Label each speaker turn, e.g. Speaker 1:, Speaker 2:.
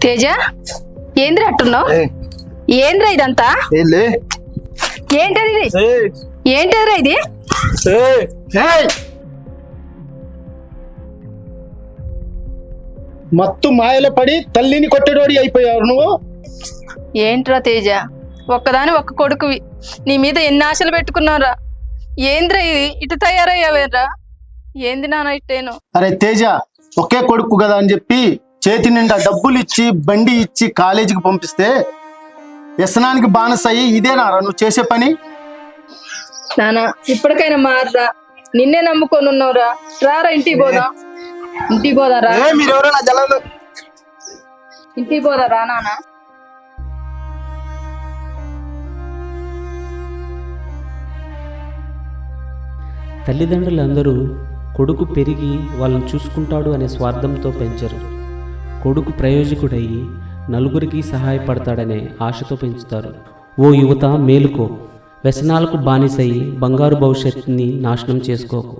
Speaker 1: తేజ ఏంద్రా అట్టున్నావు? ఏంద్రా ఇదంతా? ఏంటది ఇది? ఏంటదిరా ఇది?
Speaker 2: మత్తు మాయల పడి తల్లిని కొట్టడోడి అయిపోయావు నువ్వు.
Speaker 1: ఏంట్రా తేజ, ఒక్కదాని ఒక్క కొడుకువి, నీ మీద ఎన్ని ఆశలు పెట్టుకున్నారా? ఏంద్రా ఇది ఇటు తయారయ్యావేరా? ఏంది నాన్న ఇట్టేను?
Speaker 2: అరే తేజ, ఒకే కొడుకు కదా అని చెప్పి చేతి నిండా డబ్బులు ఇచ్చి బండి ఇచ్చి కాలేజీకి పంపిస్తే వ్యసనానికి బానిసయ్యి ఇదేనారా నువ్వు చేసే పని?
Speaker 1: నానా ఇప్పటికైనా మారరా, నిన్నే నమ్ముకొని ఉన్నావురా. రారా ఇంటికి పోదా, ఇంటికి పోదారా, ఇంటికి పోదారా నానా.
Speaker 3: తల్లిదండ్రులందరూ కొడుకు పెరిగి వాళ్ళని చూసుకుంటాడు అనే స్వార్థంతో పెంచరు. కొడుకు ప్రయోజకుడయ్యి నలుగురికి సహాయపడతాడనే ఆశతో పెంచుతారు. ఓ యువత మేలుకో, వ్యసనాలకు బానిసయి బంగారు భవిష్యత్తుని నాశనం చేసుకోకు.